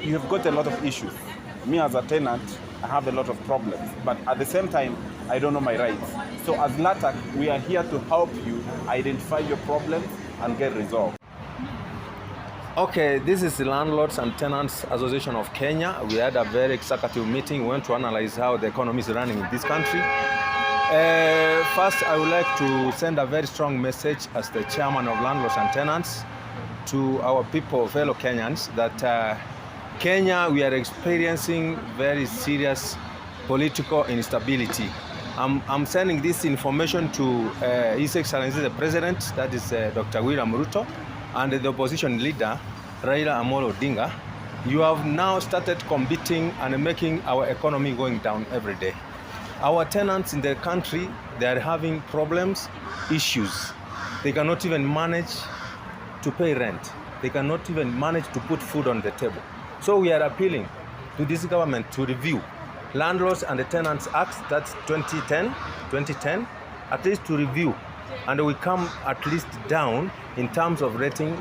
you've got a lot of issues. Me as a tenant, I have a lot of problems, but at the same time, I don't know my rights. So as Latak, we are here to help you identify your problems and get resolved. Okay, this is the Landlords and Tenants Association of Kenya. We had a very executive meeting. We went to analyze how the economy is running in this country. First, I would like to send a very strong message as the chairman of Landlords and Tenants to our people, fellow Kenyans, that Kenya, we are experiencing very serious political instability. I'm sending this information to His Excellency the President, that is Dr. William Ruto, and the opposition leader, Raila Amolo Odinga. You have now started competing and making our economy going down every day. Our tenants in the country, they are having problems, issues. They cannot even manage to pay rent. They cannot even manage to put food on the table. So we are appealing to this government to review Landlords and the Tenants Act, that's 2010, at least to review, and we come at least down in terms of rating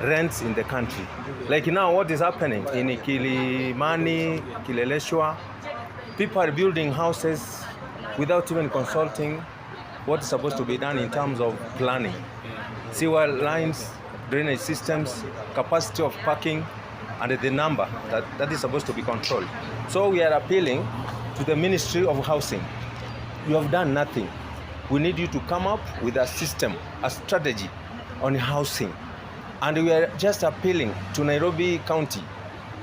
rents in the country. Like now, what is happening in Kilimani, Kileleshwa, people are building houses without even consulting what is supposed to be done in terms of planning. Sewer lines, drainage systems, capacity of parking, and the number that is supposed to be controlled. So we are appealing to the Ministry of Housing. You have done nothing. We need you to come up with a system, a strategy on housing. And we are just appealing to Nairobi County,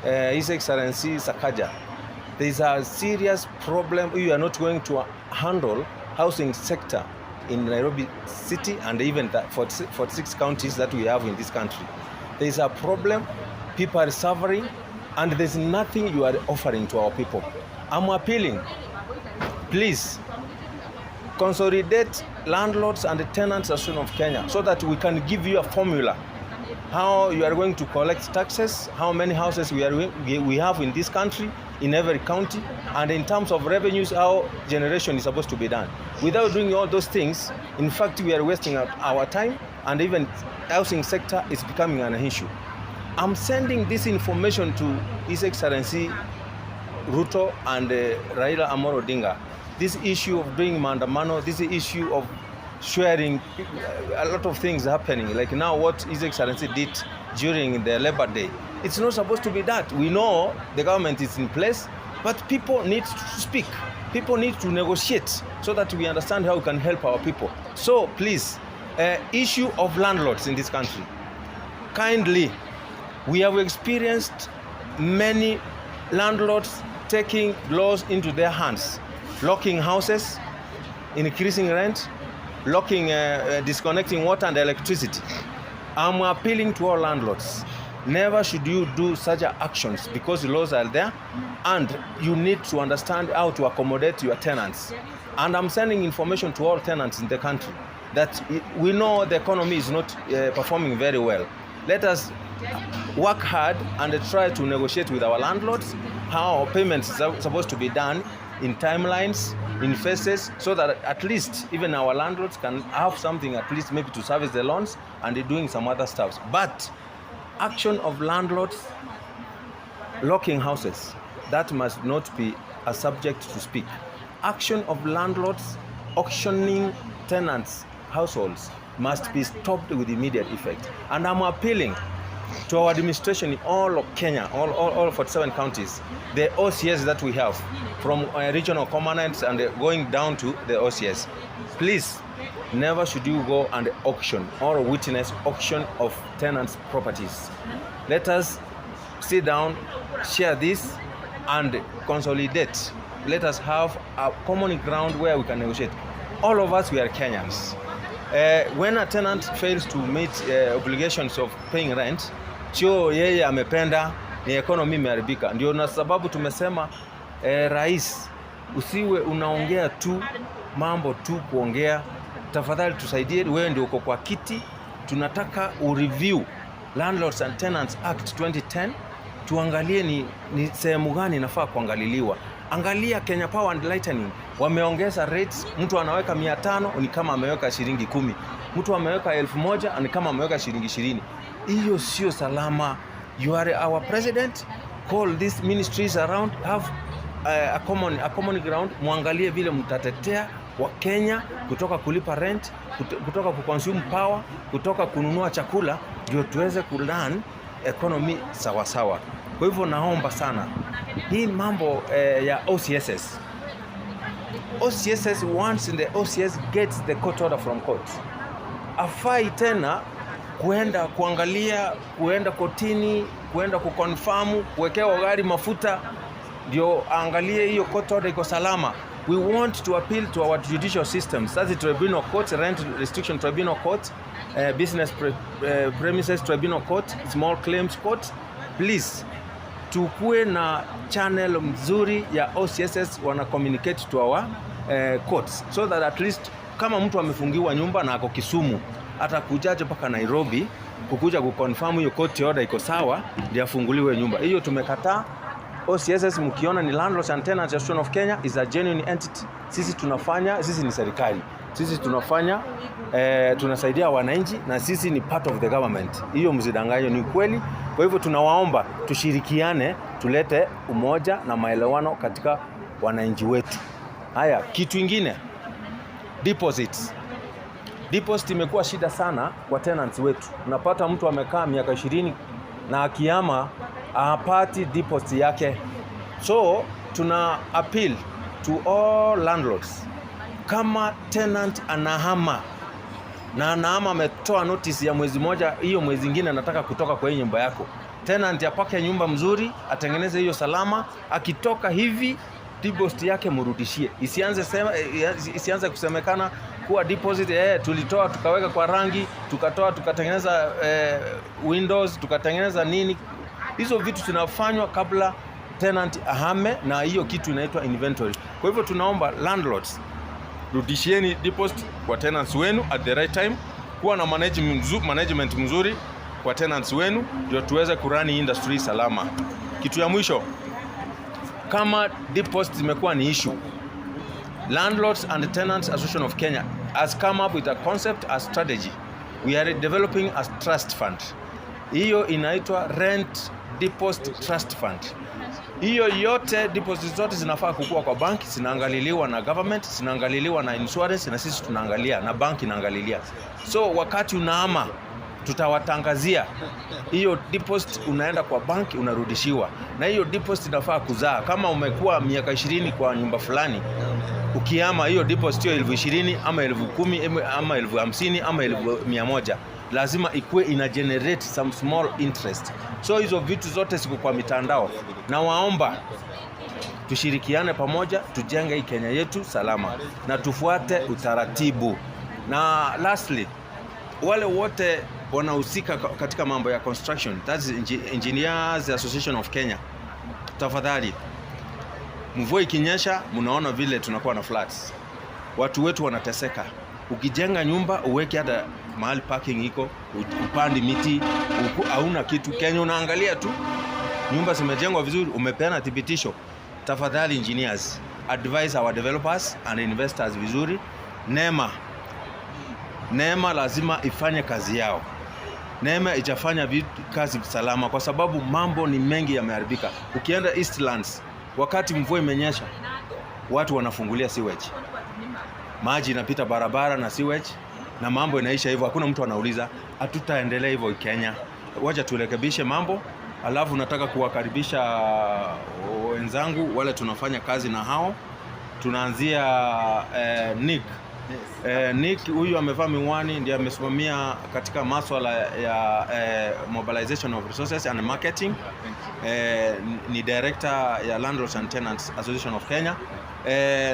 His Excellency Sakaja. There is a serious problem. We are not going to handle housing sector in Nairobi City and even the 46 counties that we have in this country. There is a problem. People are suffering, and there's nothing you are offering to our people. I'm appealing, please consolidate Landlords and the Tenants Association of Kenya so that we can give you a formula how you are going to collect taxes, how many houses we have in this country, in every county, and in terms of revenues, how generation is supposed to be done. Without doing all those things, in fact, we are wasting our time, and even housing sector is becoming an issue. I'm sending this information to His Excellency Ruto and Raila Amolo Odinga. This issue of doing mandamano, this issue of sharing, a lot of things happening. Like now what His Excellency did during the Labor Day. It's not supposed to be that. We know the government is in place, but people need to speak. People need to negotiate so that we understand how we can help our people. So please, issue of landlords in this country. Kindly, we have experienced many landlords taking laws into their hands, locking houses, increasing rent, disconnecting water and electricity. I'm appealing to all landlords. Never should you do such actions because the laws are there, and you need to understand how to accommodate your tenants. And I'm sending information to all tenants in the country that we know the economy is not performing very well. Let us work hard and try to negotiate with our landlords how our payments are supposed to be done in timelines, in phases, so that at least even our landlords can have something at least maybe to service the loans and they're doing some other stuff. But action of landlords locking houses, that must not be a subject to speak. Action of landlords auctioning tenants' households must be stopped with immediate effect. And I'm appealing to our administration in all of Kenya, all 47 counties, the OCS that we have, from regional commandants and going down to the OCS. Please, never should you go and auction or witness auction of tenants' properties. Let us sit down, share this, and consolidate. Let us have a common ground where we can negotiate. All of us, we are Kenyans. When a tenant fails to meet obligations of paying rent, sio yeye amependa, ni economy imeharibika. Ndio na sababu tumesema rais, usiwe unaongea tu mambo tu kuongea. Tafadhali tusaidie, wewe ndio uko kwa kiti. Tunataka ureview Landlords and Tenants Act 2010, tuangalie ni sehemu gani inafaa kuangaliliwa. Angalia Kenya Power and Lighting, wameongeza rates. Mtu anaweka 500 ni kama ameweka shilingi 10. Mtu ameweka 1000 ni kama ameweka shilingi 20. Hiyo sio salama. You are our president, call these ministries around, have a common ground, muangalie vile mtatetea wa Kenya kutoka kulipa rent, kutoka kuconsume power, kutoka kununua chakula, ndio tuweze kulearn economy sawa sawa. Kwa hivyo naomba sana hii mambo ya OCSS. OCSS, once the OCS gets the court order from court, afai tena kuenda kuangalia, kuenda kotini, kuenda kuconfirm, kuwekewa gari mafuta ndio angalie hiyo court order iko salama. We want to appeal to our judicial systems, that's the tribunal court, rent restriction tribunal court, business premises tribunal court, small claims court. Please, tukue na channel mzuri ya OCSS wana communicate to our courts, so that at least kama mtu amefungiwa nyumba na ako Kisumu, atakujaje mpaka Nairobi kukuja kuconfirm hiyo court order iko sawa ndio afunguliwe nyumba. Hiyo tumekataa. OCSS mkiona ni Landlord-tenant Association of Kenya is a genuine entity. Sisi tunafanya, sisi ni serikali. Sisi tunafanya tunasaidia wananchi na sisi ni part of the government. Hiyo msidanganywe, ni kweli. Kwa hivyo tunawaomba tushirikiane, tulete umoja na maelewano katika wananchi wetu. Haya, kitu kingine, deposits. Deposit imekuwa shida sana kwa tenants wetu. Unapata mtu amekaa miaka 20 na akihama hapati deposit yake. So tuna appeal to all landlords, kama tenant anahama na anahama ametoa notice ya mwezi moja, hiyo mwezi mwingine anataka kutoka kwa nyumba yako, tenant apake nyumba mzuri, atengeneze hiyo salama, akitoka hivi deposit yake mrudishie. Isianze kusemekana kuwa deposit tulitoa tukaweka kwa rangi, tukatoa tukatengeneza windows, tukatengeneza nini. Hizo vitu tunafanywa kabla tenant ahame, na hiyo kitu inaitwa inventory. Kwa hivyo tunaomba landlords, rudishieni deposit kwa tenants wenu at the right time, kuwa na management mzuri kwa tenants wenu ndio tuweze kurani industry salama. Kitu ya mwisho, kama deposit imekuwa ni issue, Landlords and Tenants Association of Kenya has come up with a concept, a strategy. We are developing a trust fund. Hiyo inaitwa Rent Deposit Trust Fund. Hiyo yote deposit zote zinafaa kukua kwa banki, zinaangaliliwa na government, zinaangaliliwa na insurance, na sisi tunaangalia na banki inaangalilia. So wakati unaama tutawatangazia hiyo deposit, unaenda kwa banki unarudishiwa, na hiyo deposit inafaa kuzaa. Kama umekuwa miaka 20 kwa nyumba fulani, ukihama hiyo deposit hiyo 20,000 ama 10,000 ama 50,000 ama 100,000 lazima ikuwe ina generate some small interest. So hizo vitu zote ziko kwa mitandao, na waomba tushirikiane pamoja, tujenge hii Kenya yetu salama na tufuate utaratibu. Na lastly, wale wote wanahusika katika mambo ya construction, that's Engineers Association of Kenya, tafadhali, mvua ikinyesha mnaona vile tunakuwa na floods, watu wetu wanateseka. Ukijenga nyumba uweke hata mahali parking iko, upandi miti, hauna kitu. Kenya unaangalia tu nyumba zimejengwa vizuri, umepeana thibitisho. Tafadhali engineers, advise our developers and investors vizuri. NEMA lazima ifanye kazi yao. NEMA itafanya kazi salama, kwa sababu mambo ni mengi yameharibika. Ukienda Eastlands, wakati mvua imenyesha, watu wanafungulia sewage, maji inapita barabara na sewage, na mambo inaisha hivyo, hakuna mtu anauliza. Hatutaendelea hivyo Kenya, wacha turekebishe mambo. Alafu nataka kuwakaribisha wenzangu wale tunafanya kazi na hao. Tunaanzia Nick. Nick huyu amevaa miwani, ndiye amesimamia katika masuala ya mobilization of resources and marketing. Ni director ya Landlords and Tenants Association of Kenya.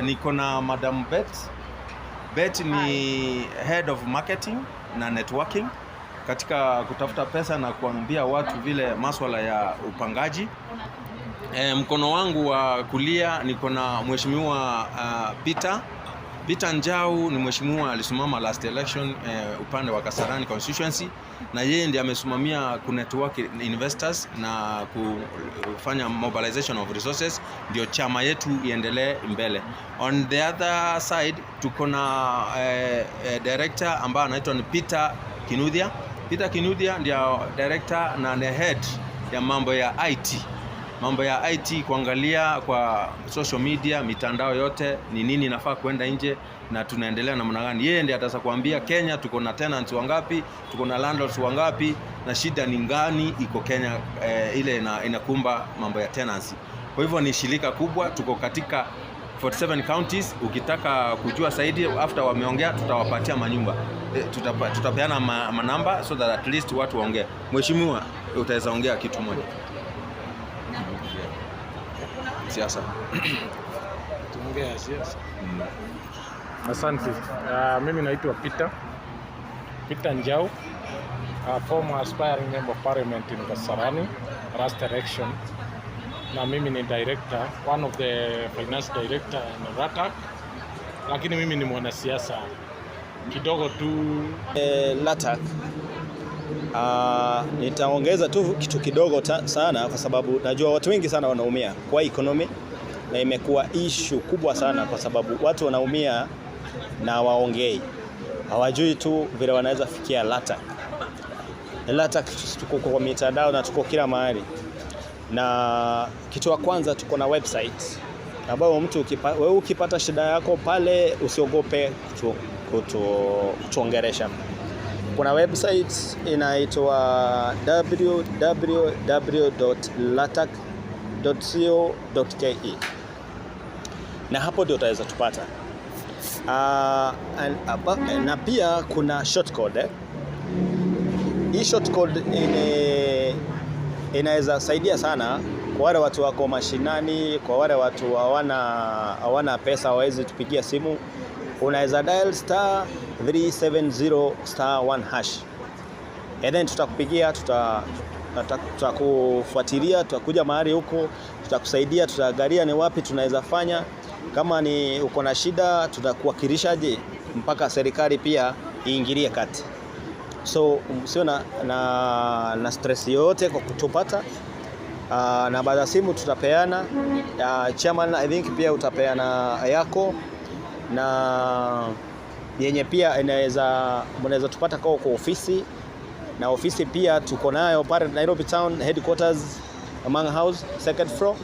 Niko na Madam Bet ni head of marketing na networking katika kutafuta pesa na kuambia watu vile masuala ya upangaji. Mkono wangu wa kulia niko na mheshimiwa Peter Njau, ni mheshimiwa alisimama last election upande wa Kasarani constituency, na yeye ndiye amesimamia ku network investors na kufanya mobilization of resources ndio chama yetu iendelee mbele. On the other side tuko na director ambaye anaitwa ni Peter Kinuthia. Peter Kinuthia ndiye director na head ya mambo ya IT. Mambo ya IT, kuangalia kwa social media, mitandao yote ni nini inafaa kwenda nje na tunaendelea namna gani. Yeye ndiye ataweza kuambia Kenya tuko na tenants wangapi, tuko na landlords wangapi na shida ni gani iko Kenya ile inakumba mambo ya tenancy. Kwa hivyo ni shirika kubwa, tuko katika 47 counties. Ukitaka kujua zaidi after wameongea tutawapatia manyumba. Tutapeana manamba so that at least watu waongee. Mheshimiwa, utaweza ongea kitu moja? Siasa. Tuongea siasa. Asante. Mimi naitwa Peter Njau, former aspiring member of parliament in Kasarani last election. Na mimi ni director, one of the finance director in Latak. Lakini mimi ni mwanasiasa kidogo tu. Latak. Nitaongeza tu kitu kidogo sana kwa sababu najua watu wengi sana wanaumia kwa economy na imekuwa issue kubwa sana kwa sababu watu wanaumia na waongei. Hawajui tu vile wanaweza fikia Latak. Latak tuko kwa mitandao na tuko kila mahali. Na kitu cha kwanza tuko na website ambayo mtu wewe ukipata shida yako pale usiogope kutuongelesha. Kuna website inaitwa www.latak.co.ke na hapo ndio utaweza tupata. Na pia kuna short code. Hii short code inaweza saidia sana kwa wale watu wako mashinani, kwa wale watu hawana pesa hawezi tupigia simu. Unaweza dial *370*1#. And then tutakupigia, tutakufuatilia, tutakuja mahali huko, tutakusaidia, tutaangalia ni wapi tunaweza fanya. Kama ni uko na shida tutakuwakilishaje mpaka serikali pia iingilie kati. So sio na stress yote kwa kutupata. Na baada ya simu tutapeana. Chairman I think pia utapeana yako na yenye pia mnaweza tupata kwa ofisi, na ofisi pia tuko nayo pale Nairobi Town Headquarters Among House second floor.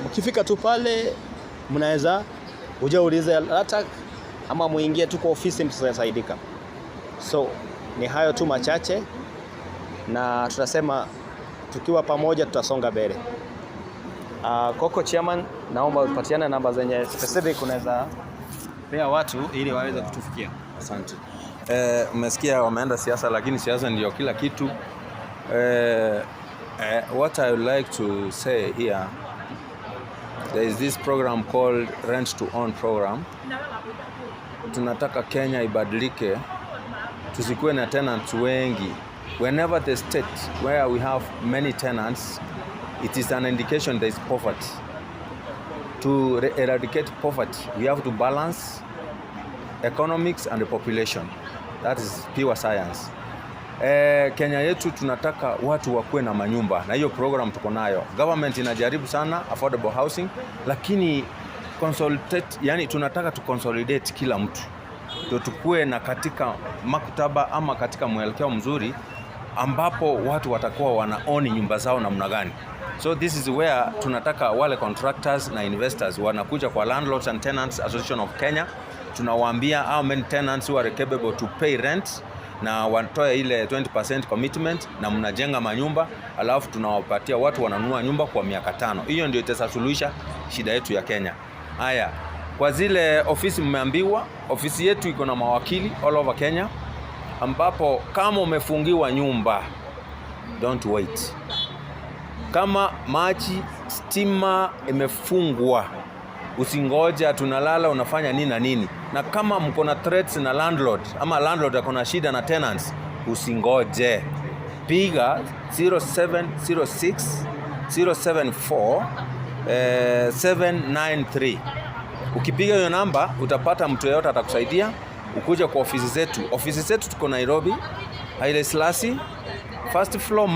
Mkifika tu pale mnaweza ujaulize Latak ama muingie tu kwa ofisi mtasaidika. So ni hayo tu machache na tunasema tukiwa pamoja tutasonga mbele. Koko chairman, naomba upatiane namba zenye specific unaweza pea watu ili waweze kutufikia. Asante. Umesikia wameenda siasa, lakini siasa ndio kila kitu. What I would like to say here, there is this program called Rent to Own program. Tunataka Kenya ibadilike, tusikuwe na tenants wengi. Whenever the state where we have many tenants, it is an indication there is poverty. To eradicate poverty, we have to balance economics and the population. That is pure science. Kenya yetu tunataka watu wakuwe na manyumba, na hiyo program tuko nayo. Government inajaribu sana affordable housing, lakini tunataka tu consolidate kila mtu. Ndio tukue na katika maktaba ama katika mwelekeo mzuri ambapo watu watakuwa wanaoni nyumba zao namna gani. So this is where tunataka wale contractors na investors wanakuja kwa Landlord-tenant Association of Kenya. Tunawaambia how many tenants who are capable to pay rent na watoe ile 20% commitment na mnajenga manyumba, alafu tunawapatia watu wananunua nyumba kwa miaka 5. Hiyo ndio itasuluhisha shida yetu ya Kenya. Haya, kwa zile ofisi mmeambiwa, ofisi yetu iko na mawakili all over Kenya, ambapo kama umefungiwa nyumba, don't wait. Kama maji, stima imefungwa, usingoja tunalala unafanya nini na nini. Na kama mko na threats na landlord ama landlord akona shida na tenants, usingoje. Piga 0706 074 793. Ukipiga hiyo namba utapata mtu yeyote atakusaidia. Ukuja kwa ofisi zetu. Ofisi zetu tuko Nairobi, Haile Selassie, first floor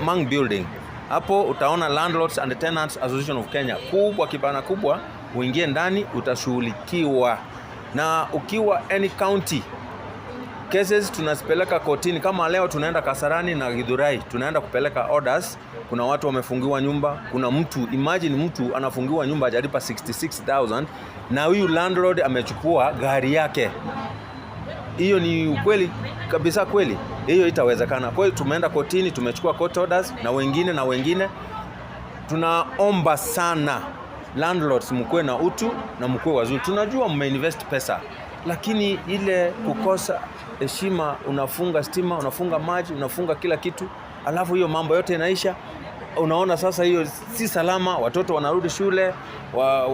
Mang building. Hapo utaona Landlords and Tenants Association of Kenya. Kubwa, kibana kubwa, uingie ndani utashughulikiwa. Na ukiwa any county cases tunazipeleka kotini. Kama leo tunaenda Kasarani na Githurai, tunaenda kupeleka orders. Kuna watu wamefungiwa nyumba, kuna mtu, imagine mtu anafungiwa nyumba hajalipa 66,000 na huyu landlord amechukua gari yake. Hiyo ni ukweli kabisa kweli. Hiyo itawezekana. Kwa hiyo tumeenda kotini, tumechukua court orders na wengine. Tunaomba sana landlords mkuwe na utu na mkuwe wazuri. Tunajua mmeinvest pesa, lakini ile kukosa heshima, unafunga stima, unafunga maji, unafunga kila kitu, alafu hiyo mambo yote inaisha. Unaona sasa hiyo si salama, watoto wanarudi shule,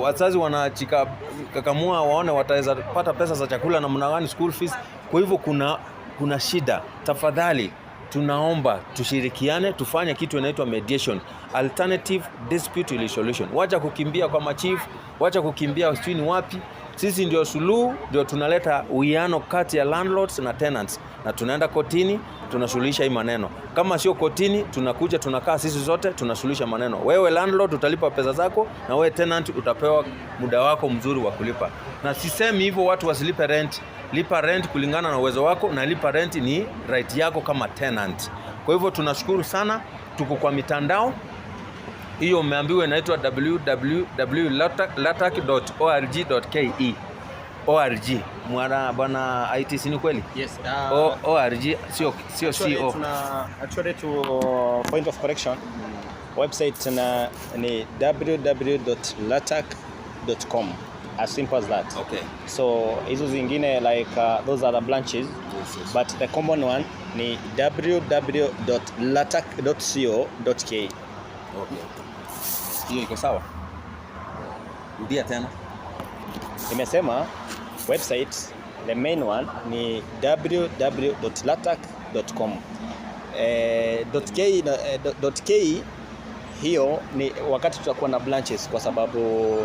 wazazi wanachikakamua waone wataweza pata pesa za chakula na mnagani school fees. Kwa hivyo kuna shida. Tafadhali tunaomba tushirikiane, tufanye kitu inaitwa mediation, alternative dispute resolution. Wacha kukimbia kwa machief, wacha kukimbia usini wapi. Sisi ndio suluhu, ndio tunaleta uwiano kati ya landlords na tenants, na tunaenda kotini, tunasuluhisha hii maneno. Kama sio kotini, tunakuja tunakaa sisi zote tunasuluhisha maneno. Wewe landlord utalipa pesa zako, na wewe tenant utapewa muda wako mzuri wa kulipa. Na sisemi hivyo watu wasilipe rent. Lipa rent kulingana na uwezo wako, na lipa rent ni right yako kama tenant. Kwa hivyo tunashukuru sana, tuko kwa mitandao. Hiyo umeambiwa inaitwa www.latak.org.ke. ORG. Mwana bwana IT si ni kweli? Yes. ORG sio CO. Actually to point of correction, website ni www.latak.com. As simple as that. Okay. So hizo zingine like those are the branches. Yes. But the common one ni www.latak.co.ke. Okay. Hiyo iko sawa? Rudia tena. Nimesema website, the main one ni www.latak.com. .ke hiyo ni wakati tutakuwa na branches, kwa sababu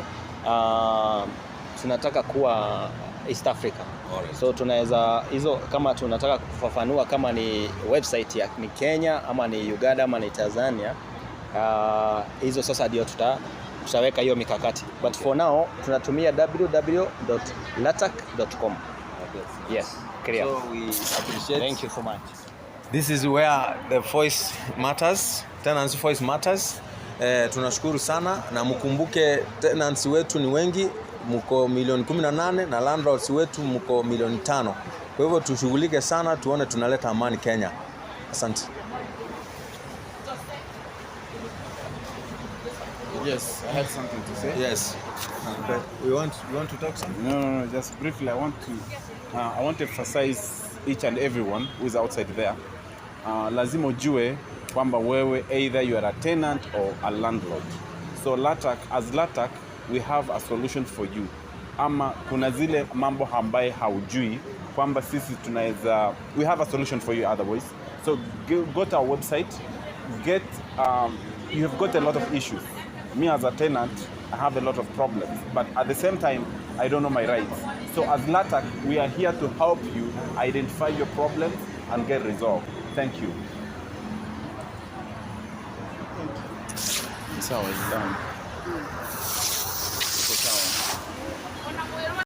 tunataka kuwa East Africa. Alright. So tunaweza hizo, kama tunataka kufafanua kama ni website ya ni Kenya ama ni Uganda ama ni Tanzania, hizo sasa ndio tutaweka hiyo mikakati. But for now tunatumia www.latak.com. Okay. Yes, clear. So we appreciate. Thank you so much. This is where the voice matters. Tenants voice matters. Tunashukuru sana, na mkumbuke tenants wetu ni wengi, mko milioni 18 na landlords wetu mko milioni 5. Kwa hivyo tushughulike sana, tuone tunaleta amani Kenya. Asante. Yes, I had something to say. Yes. Okay. You want to talk something? No, just briefly, I want to emphasize each and everyone who is outside there. Lazima ujue kwamba wewe either you are a tenant or a landlord. So as Latak, we have a solution for you. Ama kuna zile mambo ambaye haujui kwamba sisi tunaweza, we have a solution for you otherwise. So go to our website, you have got a lot of issues. Me as a tenant, I have a lot of problems, but at the same time, I don't know my rights. So as Latak, we are here to help you identify your problems and get resolved. Thank you. Sawa,